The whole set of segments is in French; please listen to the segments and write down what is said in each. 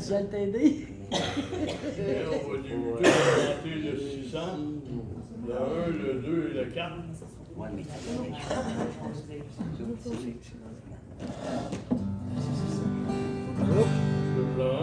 Je vais t'aider. Et on va débuter à partir de 600. Le 1, le 2 et le 4. Ouais, mais Le 1.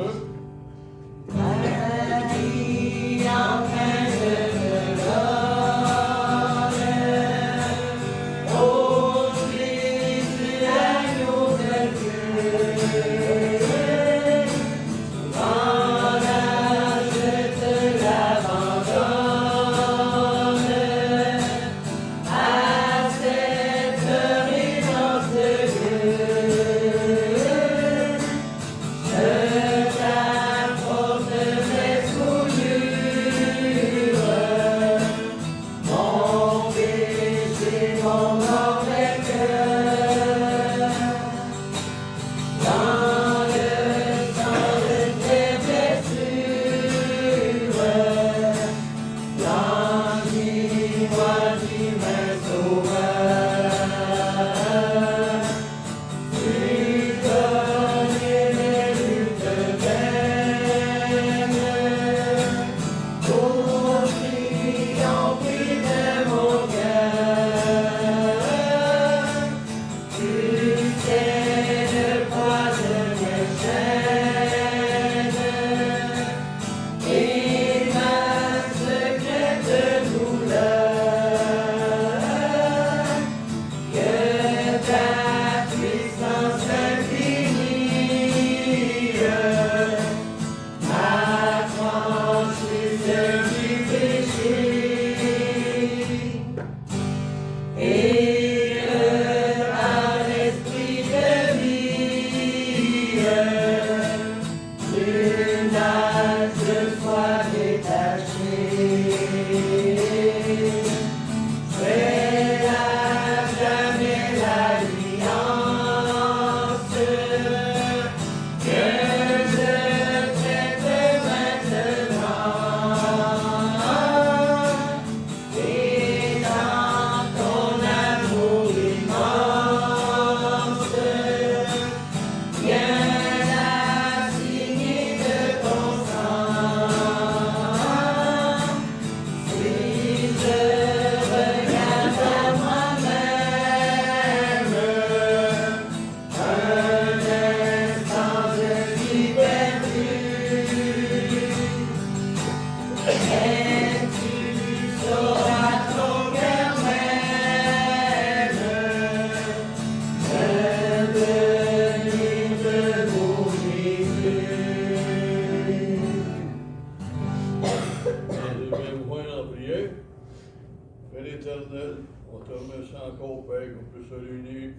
On te remercie encore, Père, qu'on puisse se réunir,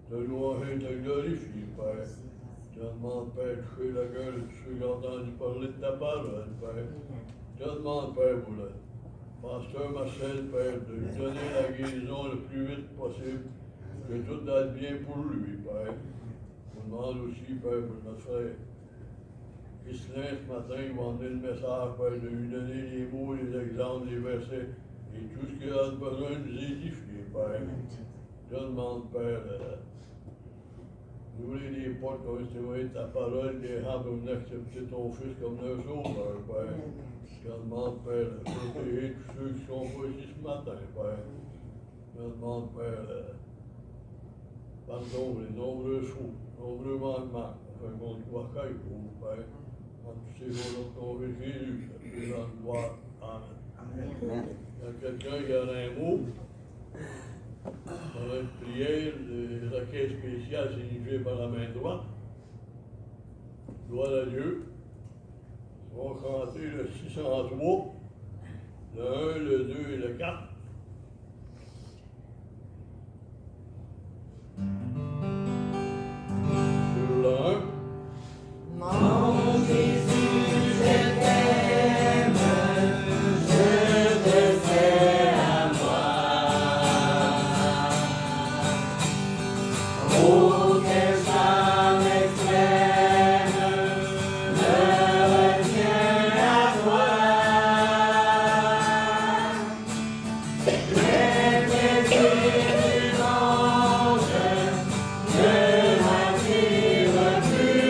te louer et te glorifier, Père. Je te demande, Père, de toucher la gueule de tous ceux qui ont entendu parler de ta parole, Père. Je te demande, Père, pour le pasteur Marcel, Père, de lui donner la guérison le plus vite possible, que tout aille bien pour lui, Père. Je vous demande aussi, Père, pour notre frère Ghislain, ce matin, il va emmener le message, Père, de lui donner les mots, les exemples, les versets, et tout ce qu'il a besoin de nous édifier, Père. Je demande, Père, d'ouvrir les portes comme c'est ta parole, les rendre pour accepter ton Fils comme leur sauveur, Père. Je demande, Père, de protéger tous ceux qui sont pas ici ce matin, Père. Je demande, Père, pardon pour les nombreux fous, nombreux manquements, afin qu'on soit caille pour vous, Père. En tous ces jours, ton Fils Jésus, plus dans le gloire. Amen. Amen. Il y a quelqu'un qui a un mot, dans une prière, le requête spécial signifié par la main droite. Gloire à Dieu. On va chanter le 603, le 1, le 2 et le 4. Sur le 1. Mon Jésus, je t'aime, je te sers à moi. Oh, quel charme extrême me retient à toi. Les plaisirs du monde ne m'attirent plus.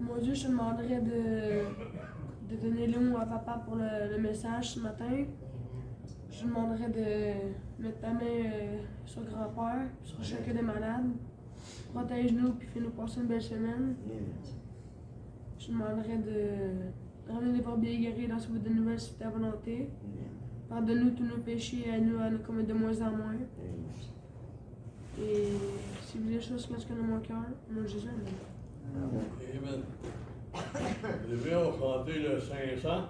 Mon Dieu, je te demanderais de donner les mots à papa pour le message ce matin. Je te demanderais de mettre ta main sur grand-père, sur chacun des malades. Protège-nous puis fais-nous passer une belle semaine. Je te demanderais de ramener des brebis guéris dans ce bout de nouvelles si c'est ta volonté. Pardonne-nous tous nos péchés et aide-nous à nous commettre de moins en moins. Et si vous avez des choses qui dans mon cœur, au nom de Jésus, amen. Amen. Devez on chanter le 500.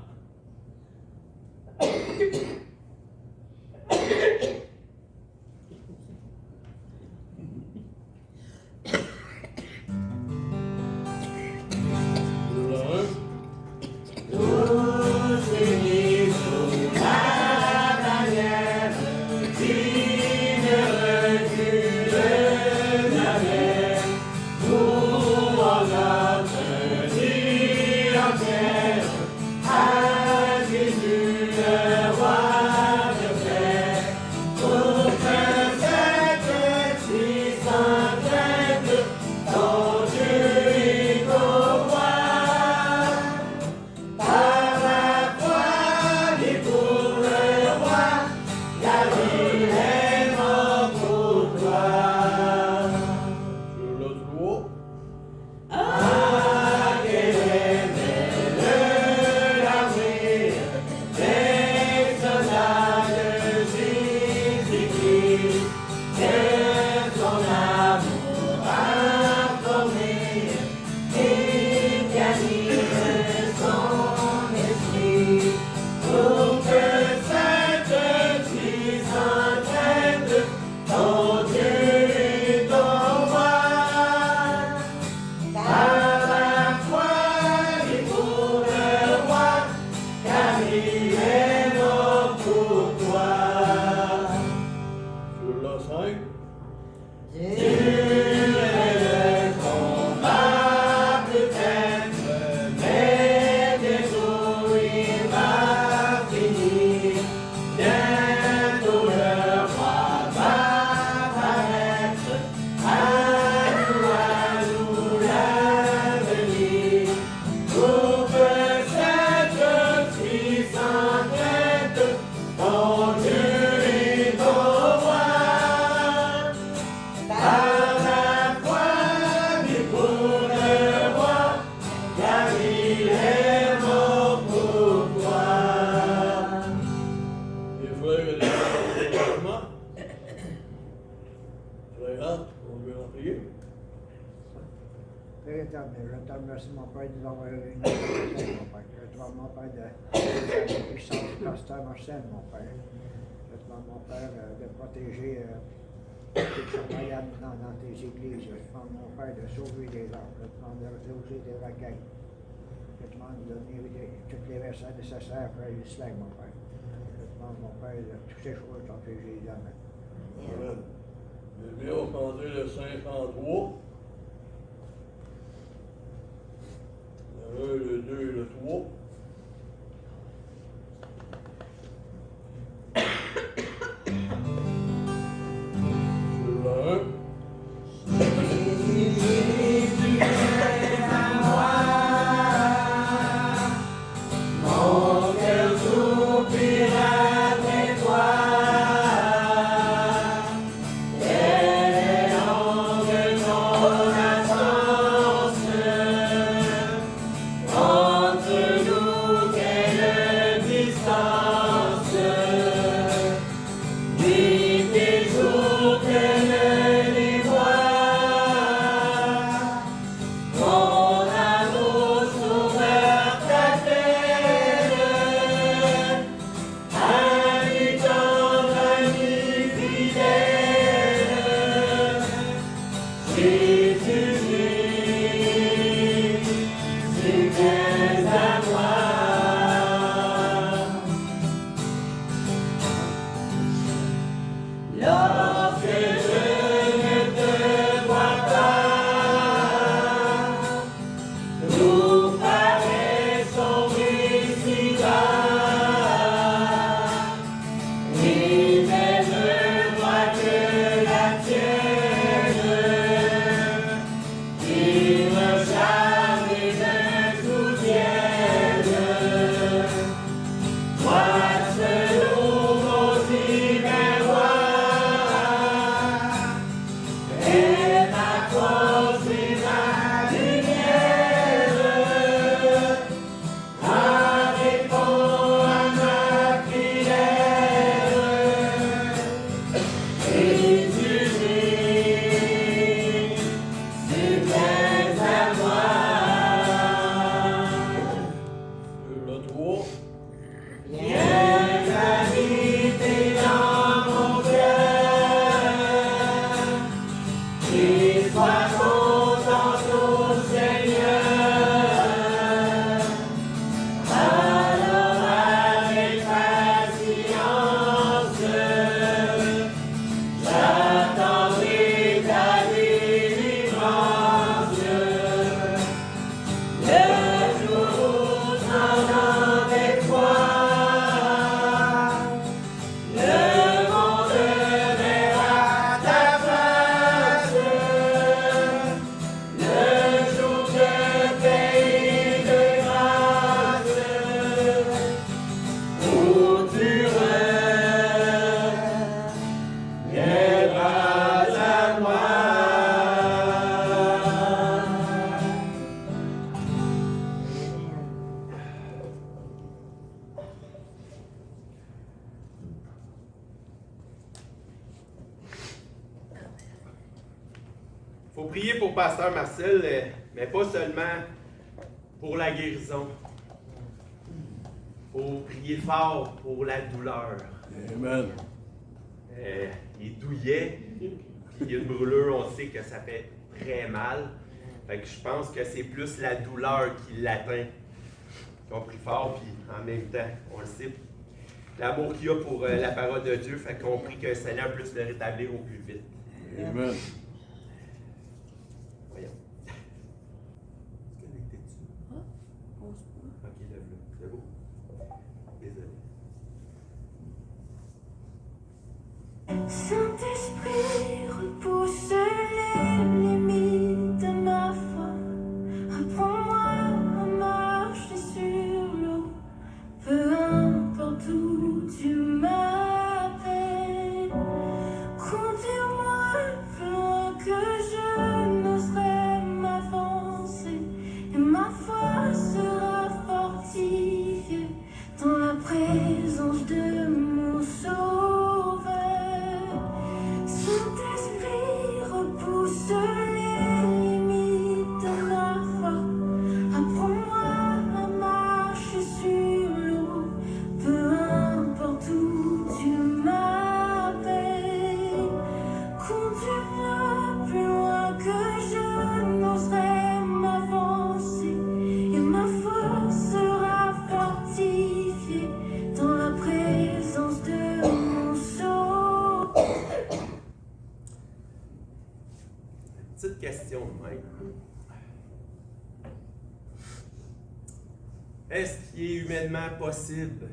Je te remercie, mon Père, de nous avoir réunis, mon Père. Je te demande, mon Père, de puissance du pasteur Marcel, mon Père. Je te demande, mon Père, de protéger ceux qui sont malades dans tes églises. Je te demande, mon Père, de sauver les âmes. Je te demande de reposer des requêtes. Je te demande de donner toutes les versets nécessaires pour l'islam, mon Père. Je te demande, mon Père, de toutes ces choses en fait Jésus. Amen. Amen. Je vais au chanter le 503. Le 1, le 2, le 3. Sur le 1. Mon prier pour Pasteur Marcel, mais pas seulement pour la guérison. Il faut prier fort pour la douleur. Amen. Il est douillet, puis il y a une brûlure, on sait que ça fait très mal. Fait que je pense que c'est plus la douleur qui l'atteint. On prie fort, puis en même temps, on le sait, l'amour qu'il y a pour la parole de Dieu, fait qu'on prie que le Seigneur puisse le rétablir au plus vite. Amen. Voyons. Connecté-tu? Pense pas. Ok, lève-le. C'est beau? Désolé. Saint-Esprit, repousse les limites de ma foi. Apprends-moi à marcher sur l'eau, peu importe où tu m'appelles. Conduis-moi plus loin que je n'oserais m'avancer, et ma foi sera fortifiée dans la présence de mon Sauveur. Saint-Esprit, repousse les limites de ma foi. Apprends-moi à marcher sur l'eau, peu importe où tu m'appelles. Conduis-moi plus loin que je n'oserais m'avancer, et ma foi sera fortifiée dans la présence de mon Sauveur. Petite question de même. Est-ce qu'il est humainement possible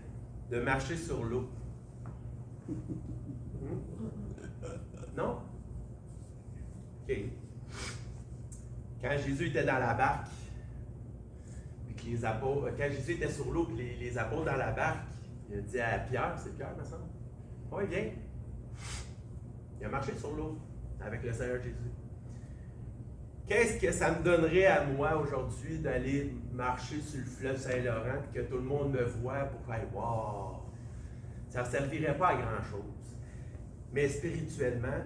de marcher sur l'eau? Non? OK. Quand Jésus était dans la barque, puis que les apôtres, quand Jésus était sur l'eau, puis les apôtres dans la barque, il a dit à Pierre, c'est Pierre, me semble? Oui, viens. Il a marché sur l'eau avec le Seigneur Jésus. Qu'est-ce que ça me donnerait à moi aujourd'hui d'aller marcher sur le fleuve Saint-Laurent et que tout le monde me voit pour faire « Wow! » Ça ne servirait pas à grand-chose. Mais spirituellement,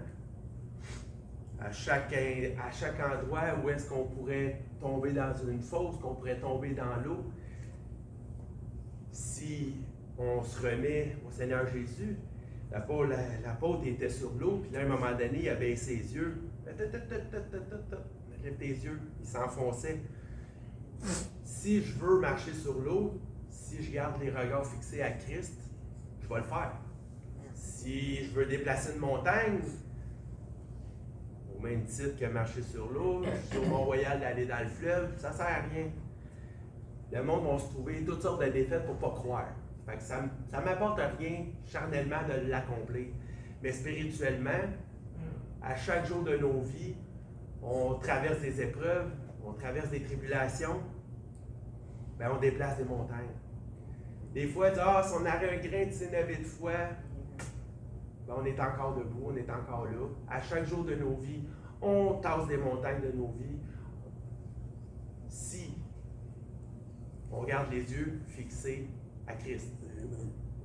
à chaque endroit où est-ce qu'on pourrait tomber dans une fosse, qu'on pourrait tomber dans l'eau, si on se remet au Seigneur Jésus, l'apôtre était sur l'eau, puis là, à un moment donné, il a baissé ses yeux. Lève tes yeux, il s'enfonçait. Si je veux marcher sur l'eau, si je garde les regards fixés à Christ, je vais le faire. Si je veux déplacer une montagne, au même titre que marcher sur l'eau, je suis sur Mont-Royal d'aller dans le fleuve, ça ne sert à rien. Le monde va se trouver toutes sortes de défaites pour ne pas croire. Fait que ça ne m'apporte rien charnellement de l'accomplir. Mais spirituellement, à chaque jour de nos vies, on traverse des épreuves, on traverse des tribulations, ben on déplace des montagnes. Des fois, si on aurait un grain de sénévé de foi, ben on est encore debout, on est encore là. À chaque jour de nos vies, on tasse des montagnes de nos vies. Si on garde les yeux fixés à Christ.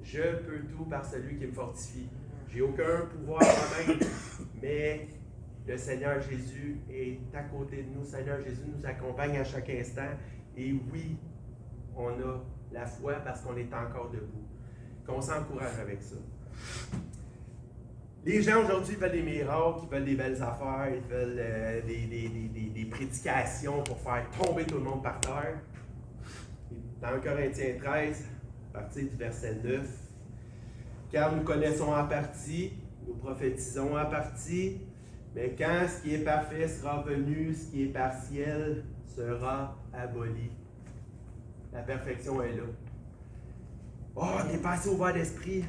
Je peux tout par celui qui me fortifie. J'ai aucun pouvoir moi-même, mais le Seigneur Jésus est à côté de nous. Le Seigneur Jésus nous accompagne à chaque instant. Et oui, on a la foi parce qu'on est encore debout. Qu'on s'encourage avec ça. Les gens aujourd'hui veulent des miracles, ils veulent des belles affaires, ils veulent des prédications pour faire tomber tout le monde par terre. Dans Corinthiens 13, à partir du verset 9, « Car nous connaissons en partie, nous prophétisons en partie, mais quand ce qui est parfait sera venu, ce qui est partiel sera aboli. » La perfection est là. « Oh, t'es pas assez ouvert d'esprit.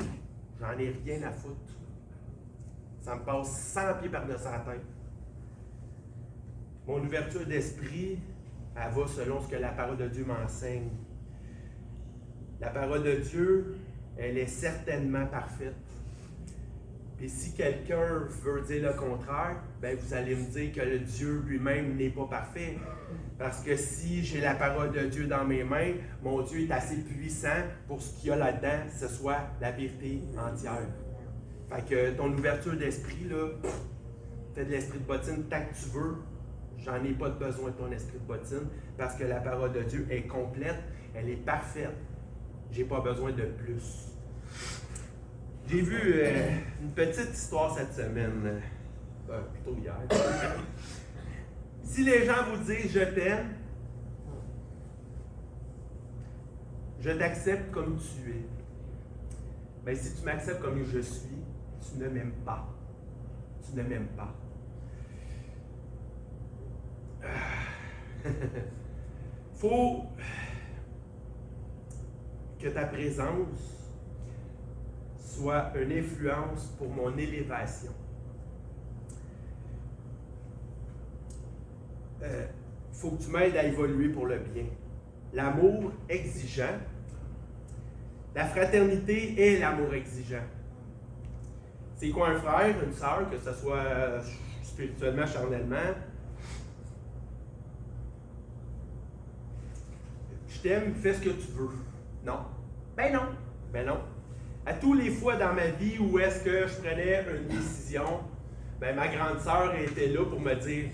J'en ai rien à foutre. Ça me passe 100 pieds par-dessus la tête. Mon ouverture d'esprit, elle va selon ce que la parole de Dieu m'enseigne. La parole de Dieu, elle est certainement parfaite. Et si quelqu'un veut dire le contraire, ben vous allez me dire que le Dieu lui-même n'est pas parfait. Parce que si j'ai la parole de Dieu dans mes mains, mon Dieu est assez puissant pour ce qu'il y a là-dedans, ce soit la vérité entière. Fait que ton ouverture d'esprit, là, fais de l'esprit de bottine tant que tu veux, J'en ai pas de besoin de ton esprit de bottine parce que la parole de Dieu est complète, elle est parfaite. J'ai pas besoin de plus. J'ai vu une petite histoire cette semaine, plutôt hier. Si les gens vous disent je t'aime, je t'accepte comme tu es. Mais si tu m'acceptes comme je suis, tu ne m'aimes pas. Tu ne m'aimes pas. Faut que ta présence soit une influence pour mon élévation. Faut que tu m'aides à évoluer pour le bien. L'amour exigeant, la fraternité est l'amour exigeant. C'est quoi un frère, une sœur, que ce soit spirituellement, charnellement? Je t'aime, fais ce que tu veux. Non. Ben non. Ben non. À tous les fois dans ma vie où est-ce que je prenais une décision, ben ma grande sœur était là pour me dire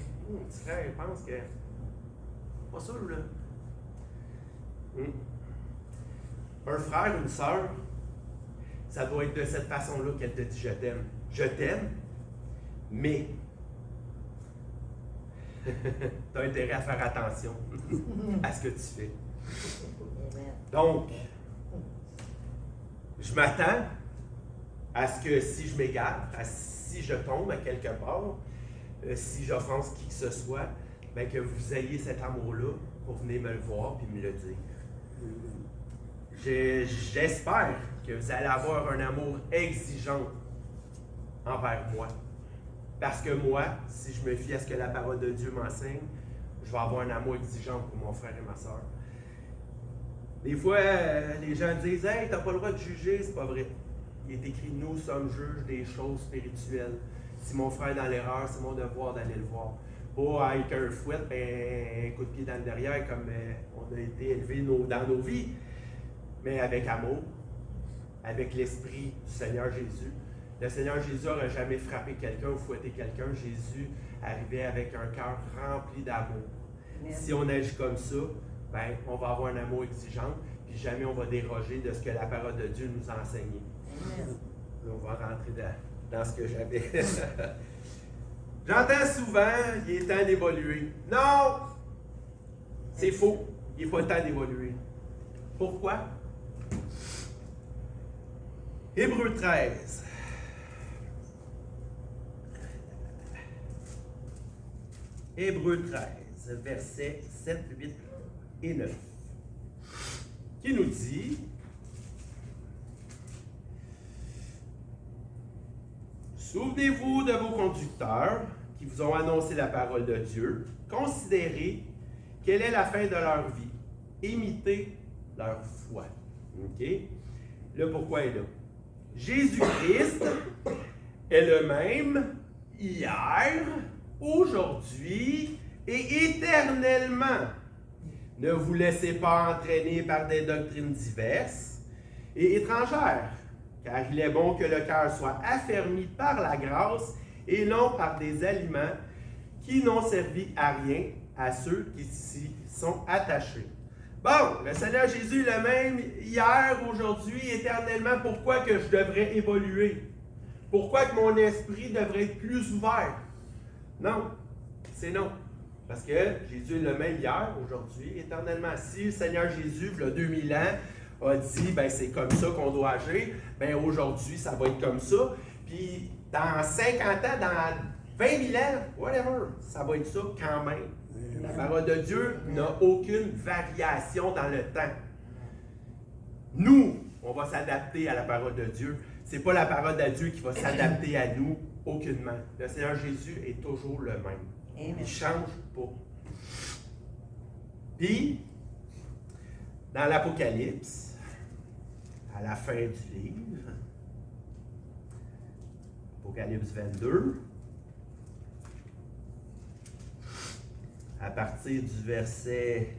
petit frère, je pense que pas sûr, là. Un frère, une sœur, ça doit être de cette façon-là qu'elle te dit je t'aime. Je t'aime, mais tu as intérêt à faire attention à ce que tu fais. Donc, je m'attends à ce que si je m'égare, si je tombe à quelque part, si j'offense qui que ce soit, bien que vous ayez cet amour-là pour venir me le voir et me le dire. J'espère que vous allez avoir un amour exigeant envers moi. Parce que moi, si je me fie à ce que la parole de Dieu m'enseigne, je vais avoir un amour exigeant pour mon frère et ma soeur. Des fois, les gens disent « Hey, t'as pas le droit de juger », c'est pas vrai. Il est écrit « Nous sommes juges des choses spirituelles ». Si mon frère est dans l'erreur, c'est mon devoir d'aller le voir. Pas avec un fouet, un coup de pied dans le derrière, comme on a été élevés dans nos vies, mais avec amour, avec l'esprit du Seigneur Jésus. Le Seigneur Jésus n'aurait jamais frappé quelqu'un ou fouetté quelqu'un. Jésus arrivait avec un cœur rempli d'amour. Si on agit comme ça, ben, on va avoir un amour exigeant, puis jamais on va déroger de ce que la parole de Dieu nous a enseigné. Là, on va rentrer dans ce que j'avais. J'entends souvent, il est temps d'évoluer. Non! C'est faux. Il n'est pas le temps d'évoluer. Pourquoi? Hébreux 13. Hébreux 13, versets 7, 8 et 9. Qui nous dit: Souvenez-vous de vos conducteurs qui vous ont annoncé la parole de Dieu. Considérez quelle est la fin de leur vie. Imitez leur foi. OK? Le pourquoi est là. Jésus-Christ est le même hier, aujourd'hui et éternellement. Ne vous laissez pas entraîner par des doctrines diverses et étrangères, car il est bon que le cœur soit affermi par la grâce et non par des aliments qui n'ont servi à rien à ceux qui s'y sont attachés. Bon, le Seigneur Jésus est le même hier, aujourd'hui, éternellement. Pourquoi que je devrais évoluer? Pourquoi que mon esprit devrait être plus ouvert? Non, c'est non. Parce que Jésus est le même hier, aujourd'hui, éternellement. Si le Seigneur Jésus, il y a 2000 ans, a dit, ben c'est comme ça qu'on doit agir, ben aujourd'hui, ça va être comme ça. Puis dans 50 ans, dans 20 000 ans, whatever, ça va être ça quand même. La parole de Dieu n'a aucune variation dans le temps. Nous, on va s'adapter à la parole de Dieu. Ce n'est pas la parole de Dieu qui va s'adapter à nous aucunement. Le Seigneur Jésus est toujours le même. Amen. Il ne change pas. Puis, dans l'Apocalypse, à la fin du livre, Apocalypse 22, à partir du verset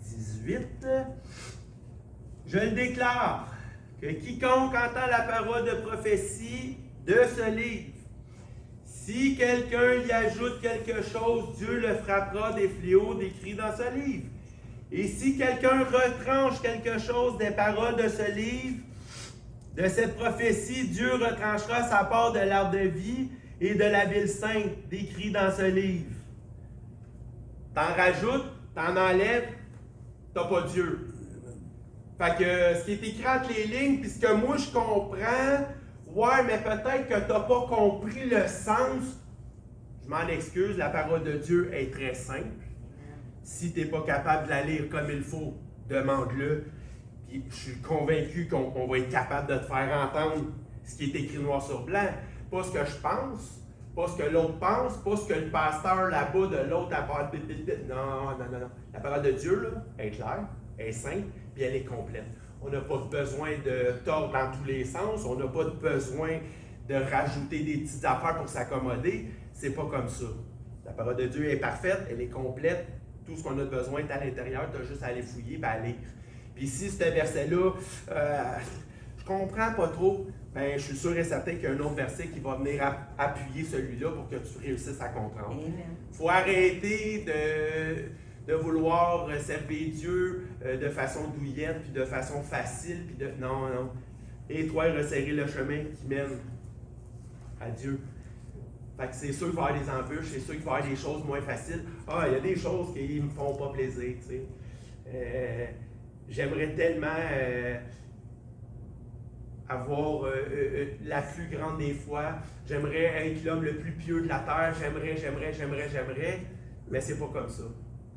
18, je le déclare, que quiconque entend la parole de prophétie de ce livre, Si quelqu'un y ajoute quelque chose, Dieu le frappera des fléaux décrits dans ce livre. Et si quelqu'un retranche quelque chose des paroles de ce livre, de cette prophétie, Dieu retranchera sa part de l'arbre de vie et de la ville sainte décrit dans ce livre. T'en rajoutes, t'en enlèves, t'as pas Dieu. Fait que ce qui est écrit entre les lignes, puis ce que moi je comprends, ouais, mais peut-être que t'as pas compris le sens. Je m'en excuse, la parole de Dieu est très simple. Si t'es pas capable de la lire comme il faut, demande-le. Puis je suis convaincu qu'on va être capable de te faire entendre ce qui est écrit noir sur blanc. Pas ce que je pense, pas ce que l'autre pense, pas ce que le pasteur là-bas de l'autre a parlé. Non. La parole de Dieu, là, est claire, elle est simple, puis elle est complète. On n'a pas besoin de tordre dans tous les sens, on n'a pas besoin de rajouter des petites affaires pour s'accommoder. C'est pas comme ça. La parole de Dieu est parfaite, elle est complète. Tout ce qu'on a besoin est à l'intérieur, tu as juste à aller fouiller et à lire. Puis si ce verset-là, je comprends pas trop, ben, je suis sûr et certain qu'il y a un autre verset qui va venir appuyer celui-là pour que tu réussisses à comprendre. Il faut arrêter de vouloir servir Dieu de façon douillette, puis de façon facile, puis de... Non. Et toi, resserrer le chemin qui mène à Dieu. Fait que c'est sûr qu'il va y avoir des embûches, c'est sûr qu'il va y avoir des choses moins faciles. Ah, il y a des choses qui me font pas plaisir, tu sais. J'aimerais tellement avoir la plus grande des foi. J'aimerais être l'homme le plus pieux de la terre. J'aimerais. Mais c'est pas comme ça.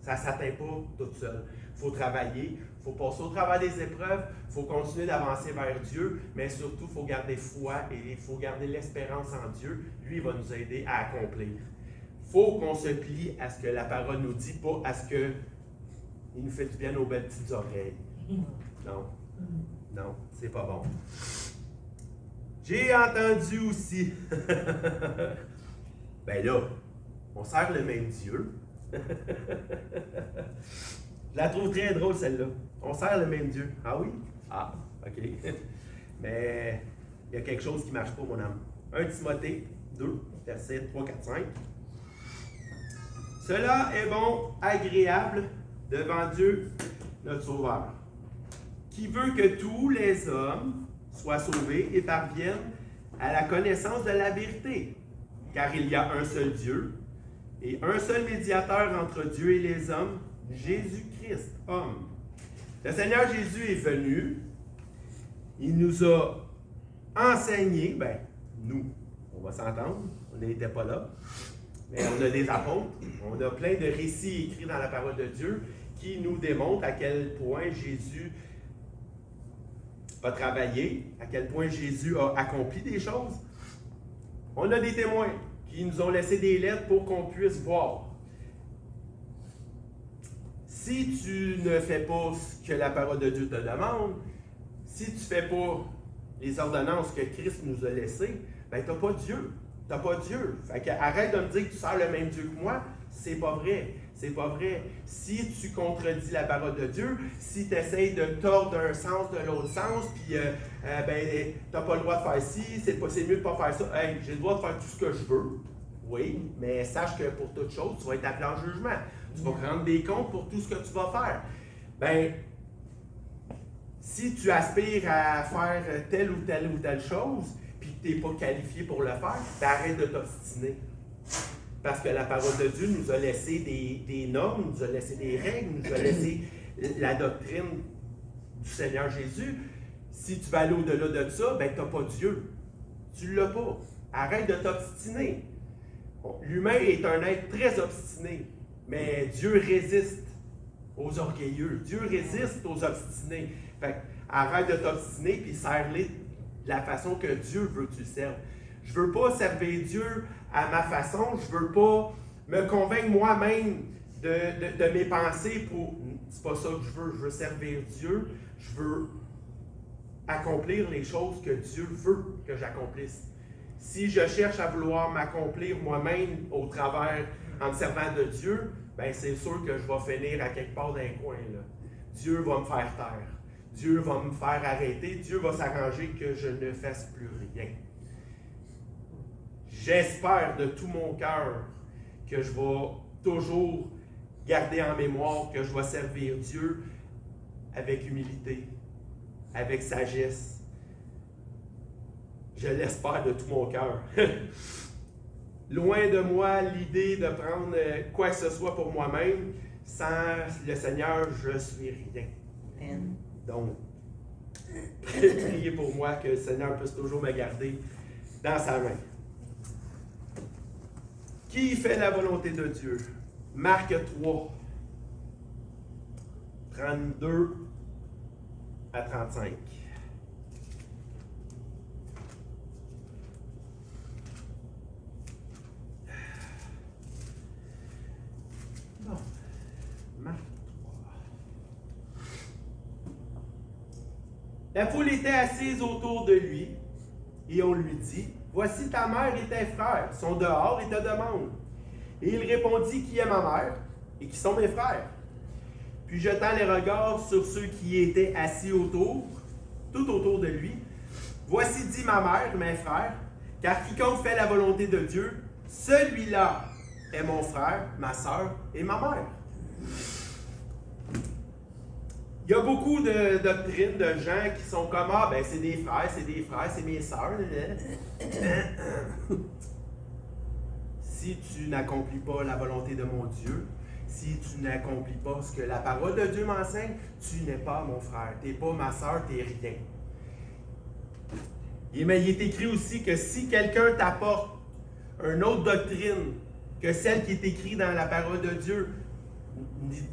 Ça ne s'atteint pas tout seul. Il faut travailler, il faut passer au travers des épreuves, il faut continuer d'avancer vers Dieu, mais surtout, il faut garder foi et il faut garder l'espérance en Dieu. Lui, il va nous aider à accomplir. Il faut qu'on se plie à ce que la parole nous dit, pas à ce qu'il nous fait du bien aux belles petites oreilles. Non, c'est pas bon. J'ai entendu aussi. Ben là, on sert le même Dieu. Je la trouve très drôle, celle-là. On sert le même Dieu. Ah oui? Ah, OK. Mais il y a quelque chose qui ne marche pas, mon âme. 1 Timothée 2, versets 3, 4, 5. Cela est bon, agréable devant Dieu, notre Sauveur, qui veut que tous les hommes soient sauvés et parviennent à la connaissance de la vérité. Car il y a un seul Dieu et un seul médiateur entre Dieu et les hommes, Jésus-Christ, homme. Le Seigneur Jésus est venu, il nous a enseigné, nous, on va s'entendre, on n'était pas là, mais on a des apôtres, on a plein de récits écrits dans la parole de Dieu qui nous démontrent à quel point Jésus a travaillé, à quel point Jésus a accompli des choses. On a des témoins qui nous ont laissé des lettres pour qu'on puisse voir. Si tu ne fais pas ce que la parole de Dieu te demande, si tu ne fais pas les ordonnances que Christ nous a laissées, tu n'as pas Dieu. Tu n'as pas Dieu. Fait que arrête de me dire que tu sers le même Dieu que moi. C'est pas vrai. C'est pas vrai. Si tu contredis la parole de Dieu, si tu essaies de tordre d'un sens de l'autre sens, puis tu n'as pas le droit de faire ci, c'est mieux de ne pas faire ça. Hey, j'ai le droit de faire tout ce que je veux. Oui, mais sache que pour toute chose, tu vas être appelé en jugement. Tu vas rendre des comptes pour tout ce que tu vas faire. Si tu aspires à faire telle ou telle chose, puis que tu n'es pas qualifié pour le faire, arrête de t'obstiner. Parce que la parole de Dieu nous a laissé des normes, nous a laissé des règles, nous a laissé la doctrine du Seigneur Jésus. Si tu vas aller au-delà de ça, tu n'as pas Dieu. Tu ne l'as pas. Arrête de t'obstiner. L'humain est un être très obstiné, mais Dieu résiste aux orgueilleux. Dieu résiste aux obstinés. Fait arrête de t'obstiner puis serre-les de la façon que Dieu veut que tu le serves. Je ne veux pas servir Dieu à ma façon. Je ne veux pas me convaincre moi-même de mes pensées pour... C'est pas ça que je veux. Je veux servir Dieu. Je veux accomplir les choses que Dieu veut que j'accomplisse. Si je cherche à vouloir m'accomplir moi-même au travers, en me servant de Dieu, c'est sûr que je vais finir à quelque part dans un coin. Là. Dieu va me faire taire. Dieu va me faire arrêter. Dieu va s'arranger que je ne fasse plus rien. j'espère de tout mon cœur que je vais toujours garder en mémoire que je vais servir Dieu avec humilité, avec sagesse. Je l'espère de tout mon cœur. Loin de moi l'idée de prendre quoi que ce soit pour moi-même. Sans le Seigneur, je suis rien. Amen. Donc, priez pour moi que le Seigneur puisse toujours me garder dans sa main. Qui fait la volonté de Dieu? Marc 3, 32 à 35. Bon, Marc 3. La foule était assise autour de lui et on lui dit, « Voici ta mère et tes frères sont dehors et te demandent. » Et il répondit, « Qui est ma mère et qui sont mes frères? » Puis jetant les regards sur ceux qui étaient assis tout autour de lui, « Voici dit ma mère, mes frères, car quiconque fait la volonté de Dieu, celui-là est mon frère, ma sœur et ma mère. » Il y a beaucoup de doctrines de gens qui sont comme « Ah, ben c'est des frères, c'est mes sœurs. » Si tu n'accomplis pas la volonté de mon Dieu, si tu n'accomplis pas ce que la parole de Dieu m'enseigne, tu n'es pas mon frère, tu n'es pas ma sœur, tu n'es rien. Mais il est écrit aussi que si quelqu'un t'apporte une autre doctrine que celle qui est écrite dans la parole de Dieu,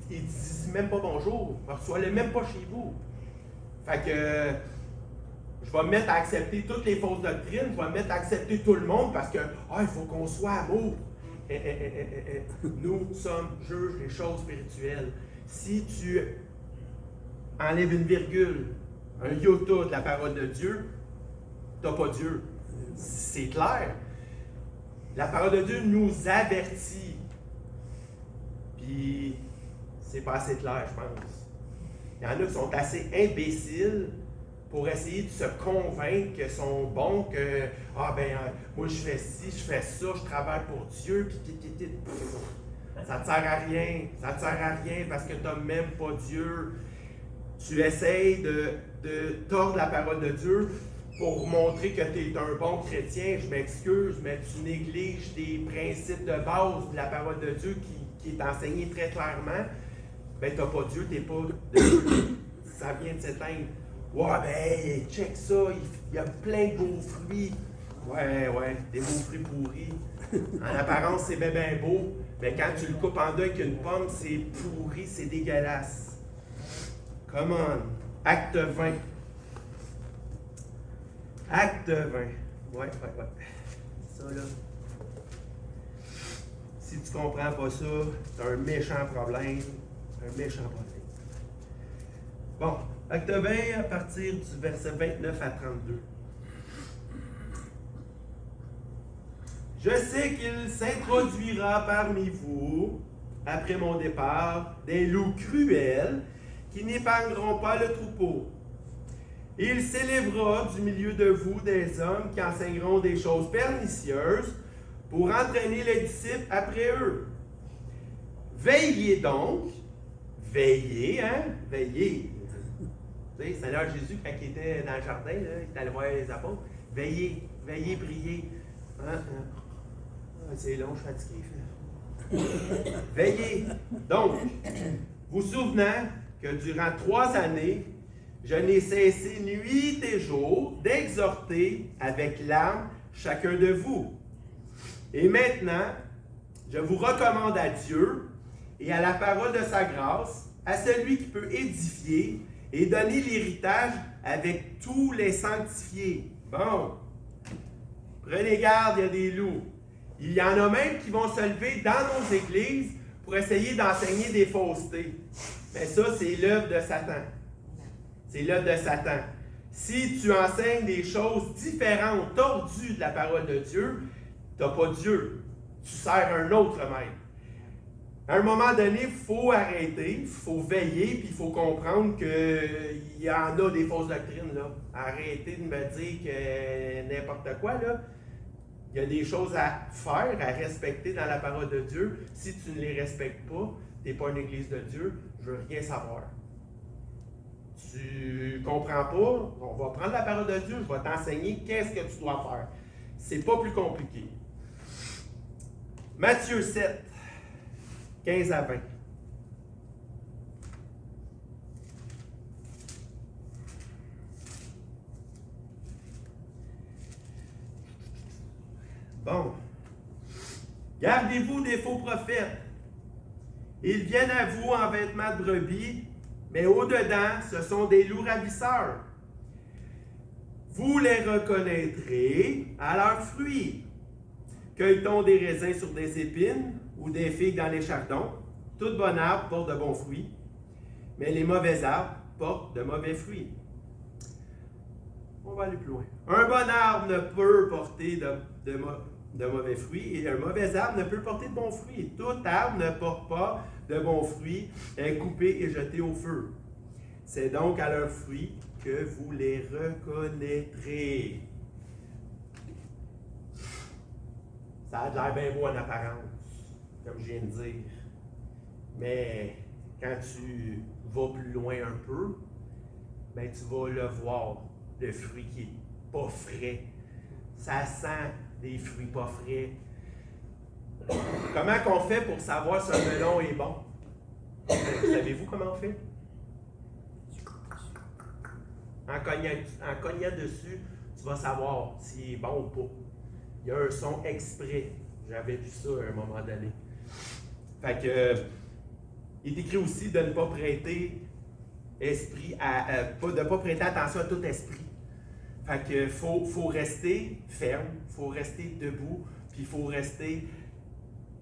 il ne dit même pas bonjour, reçois-le même pas chez vous. Fait que je vais me mettre à accepter toutes les fausses doctrines, je vais me mettre à accepter tout le monde parce que il faut qu'on soit amour. Nous sommes juges des choses spirituelles. Si tu enlèves une virgule, un iota de la parole de Dieu, tu n'as pas Dieu. C'est clair. La parole de Dieu nous avertit. Puis, c'est pas assez clair, je pense. Il y en a qui sont assez imbéciles pour essayer de se convaincre qu'ils sont bons, que moi je fais ci, je fais ça, je travaille pour Dieu, puis ça ne sert à rien. Ça ne sert à rien parce que tu n'as même pas Dieu. Tu essayes de tordre la parole de Dieu pour montrer que tu es un bon chrétien. Je m'excuse, mais tu négliges des principes de base de la parole de Dieu qui est enseigné très clairement. Ben, tu n'as pas Dieu, tu n'es pas de Dieu. Ça vient de s'éteindre. Ouais, check ça, il y a plein de beaux fruits. Ouais, des beaux fruits pourris. En apparence, c'est bien beau, mais quand tu le coupes en deux avec une pomme, c'est pourri, c'est dégueulasse. Come on. Acte 20. Acte 20. Ouais. Ça, là. Si tu comprends pas ça, c'est un méchant problème. Bon, Acte 20 à partir du verset 29 à 32. Je sais qu'il s'introduira parmi vous, après mon départ, des loups cruels qui n'épargneront pas le troupeau. Et il s'élèvera du milieu de vous des hommes qui enseigneront des choses pernicieuses pour entraîner les disciples après eux. Veillez donc, veillez. Tu sais, Seigneur Jésus, quand il était dans le jardin, là, il était allé voir les apôtres. Veillez, priez. C'est long, je suis fatigué. Veillez. Donc, vous souvenant que durant 3 années, je n'ai cessé nuit et jour d'exhorter avec larmes chacun de vous. Et maintenant, je vous recommande à Dieu et à la parole de sa grâce, à celui qui peut édifier et donner l'héritage avec tous les sanctifiés. Bon, prenez garde, il y a des loups. Il y en a même qui vont se lever dans nos églises pour essayer d'enseigner des faussetés. Mais ça, c'est l'œuvre de Satan. Si tu enseignes des choses différentes, tordues de la parole de Dieu, tu n'as pas Dieu. Tu sers un autre maître. À un moment donné, il faut arrêter, il faut veiller, puis il faut comprendre qu'il y en a des fausses doctrines. Là. Arrêtez de me dire que n'importe quoi. Là. Il y a des choses à faire, à respecter dans la parole de Dieu. Si tu ne les respectes pas, tu n'es pas une église de Dieu, je veux rien savoir. Tu comprends pas, on va prendre la parole de Dieu, je vais t'enseigner qu'est-ce que tu dois faire. C'est pas plus compliqué. Matthieu 7, 15 à 20. Bon. Gardez-vous des faux prophètes. Ils viennent à vous en vêtements de brebis, mais au-dedans, ce sont des loups ravisseurs. Vous les reconnaîtrez à leurs fruits. Cueille-t-on des raisins sur des épines ou des figues dans les chardons? Tout bon arbre porte de bons fruits, mais les mauvais arbres portent de mauvais fruits. On va aller plus loin. Un bon arbre ne peut porter de mauvais fruits et un mauvais arbre ne peut porter de bons fruits. Tout arbre ne porte pas de bons fruits, est coupé et jeté au feu. C'est donc à leurs fruits que vous les reconnaîtrez. Ça a l'air bien beau en apparence, comme je viens de dire. Mais quand tu vas plus loin un peu, ben tu vas le voir, le fruit qui n'est pas frais. Ça sent des fruits pas frais. Comment qu'on fait pour savoir si un melon est bon? Savez-vous comment on fait? En cognant dessus, tu vas savoir s'il est bon ou pas. Il y a un son exprès. J'avais vu ça à un moment donné. Fait que, il est écrit aussi de ne pas prêter de ne pas prêter attention à tout esprit. Fait que faut rester ferme, il faut rester debout, puis il faut rester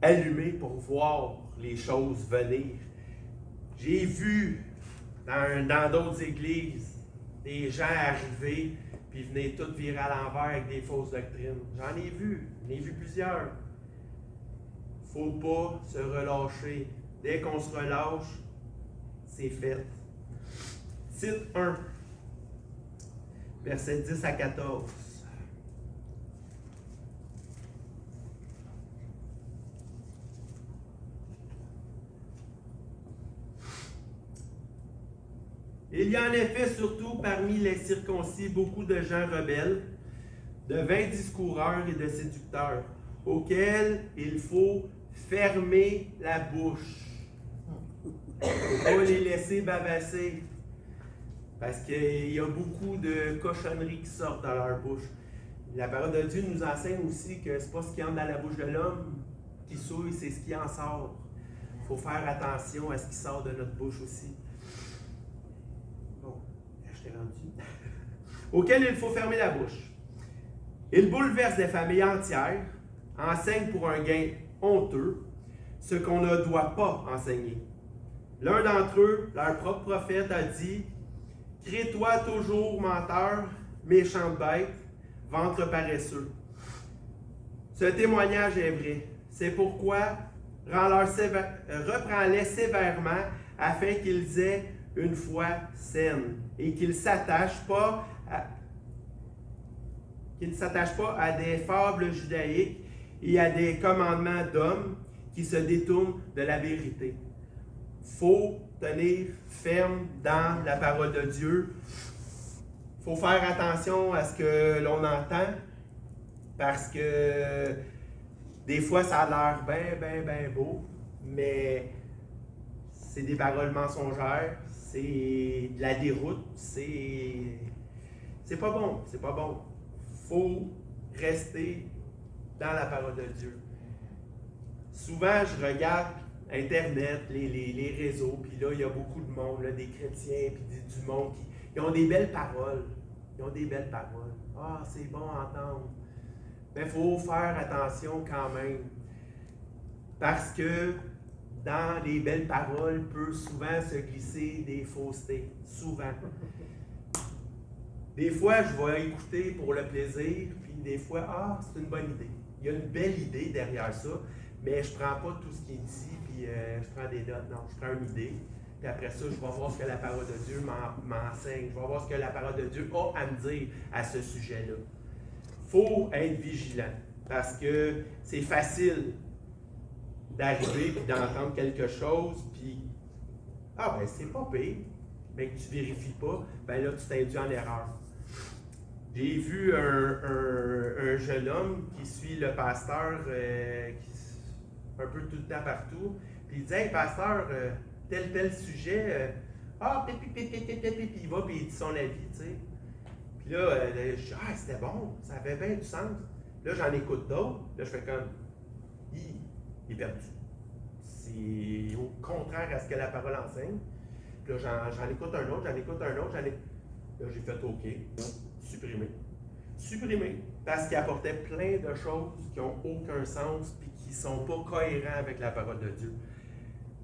allumé pour voir les choses venir. J'ai vu dans d'autres églises des gens arriver puis venir tout virer à l'envers avec des fausses doctrines. J'en ai vu plusieurs. Faut pas se relâcher. Dès qu'on se relâche, c'est fait. Tite 1, versets 10 à 14. Il y a en effet surtout parmi les circoncis beaucoup de gens rebelles, de vains discoureurs et de séducteurs, auxquels il faut fermer la bouche. Il ne faut pas les laisser bavasser. Parce qu'il y a beaucoup de cochonneries qui sortent dans leur bouche. La parole de Dieu nous enseigne aussi que ce n'est pas ce qui entre dans la bouche de l'homme qui souille, c'est ce qui en sort. Il faut faire attention à ce qui sort de notre bouche aussi. Bon, je t'ai rendu. Auquel il faut fermer la bouche. Il bouleverse des familles entières, enseigne pour un gain honteux ce qu'on ne doit pas enseigner. L'un d'entre eux, leur propre prophète, a dit: « Crée-toi toujours, menteur, méchante bête, ventre paresseux. » Ce témoignage est vrai. C'est pourquoi reprends-les sévèrement afin qu'ils aient une foi saine et qu'ils ne s'attachent pas à des fables judaïques et à des commandements d'hommes qui se détournent de la vérité. Il faut tenir ferme dans la parole de Dieu. Il faut faire attention à ce que l'on entend parce que des fois ça a l'air bien beau, mais c'est des paroles mensongères, c'est de la déroute, c'est pas bon, c'est pas bon. Il faut rester dans la parole de Dieu. Souvent, je regarde Internet, les réseaux, puis là, il y a beaucoup de monde, là, des chrétiens, puis du monde qui ont des belles paroles. Ils ont des belles paroles. Ah, c'est bon à entendre. Mais il faut faire attention quand même. Parce que dans les belles paroles peut souvent se glisser des faussetés. Souvent. Des fois, je vais écouter pour le plaisir, puis des fois, c'est une bonne idée. Il y a une belle idée derrière ça, mais je ne prends pas tout ce qui est dit, puis je prends des notes. Non, je prends une idée, puis après ça, je vais voir ce que la parole de Dieu m'enseigne. Je vais voir ce que la parole de Dieu a à me dire à ce sujet-là. Il faut être vigilant. Parce que c'est facile d'arriver et d'entendre quelque chose, puis ah ben c'est pas pire, mais que tu vérifies pas, ben là tu t'induis en erreur. J'ai vu un jeune homme qui suit le pasteur un peu tout le temps partout, puis il dit hey pasteur, tel sujet, puis il va puis il dit son avis, tu sais. Puis là, je dis ah c'était bon, ça avait bien du sens. Là j'en écoute d'autres, là je fais comme il est perdu. C'est au contraire à ce que la parole enseigne. Puis là, j'en écoute un autre, Là, j'ai fait OK, supprimer. Parce qu'il apportait plein de choses qui n'ont aucun sens et qui ne sont pas cohérents avec la parole de Dieu.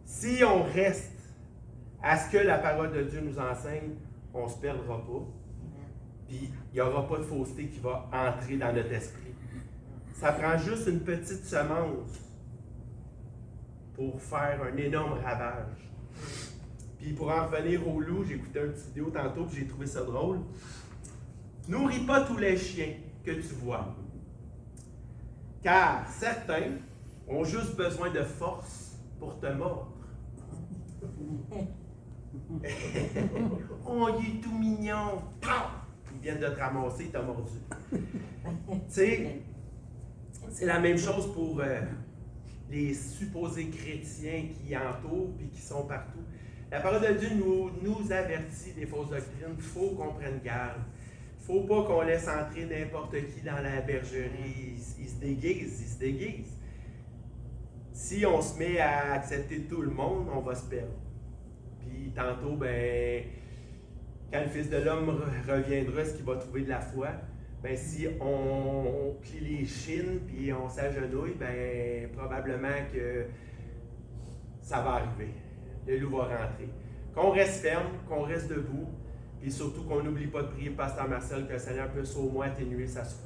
Si on reste à ce que la parole de Dieu nous enseigne, on ne se perdra pas. Puis il n'y aura pas de fausseté qui va entrer dans notre esprit. Ça prend juste une petite semence pour faire un énorme ravage. Puis pour en revenir au loup, j'ai écouté une petite vidéo tantôt et j'ai trouvé ça drôle. Nourris pas tous les chiens que tu vois. Car certains ont juste besoin de force pour te mordre. Oh, il est tout mignon. Ils viennent de te ramasser, il t'a mordu. Tu sais, c'est la même chose pour les supposés chrétiens qui entourent et qui sont partout. La parole de Dieu nous avertit des fausses doctrines. Il faut qu'on prenne garde. Il ne faut pas qu'on laisse entrer n'importe qui dans la bergerie. Ils se déguisent. Si on se met à accepter tout le monde, on va se perdre. Puis tantôt, ben, quand le Fils de l'homme reviendra, est-ce qu'il va trouver de la foi? Ben, si on plie les chines puis on s'agenouille, ben, probablement que ça va arriver. Le loup va rentrer. Qu'on reste ferme, qu'on reste debout, puis surtout qu'on n'oublie pas de prier, Pasteur Marcel, que le Seigneur puisse au moins atténuer sa souffrance.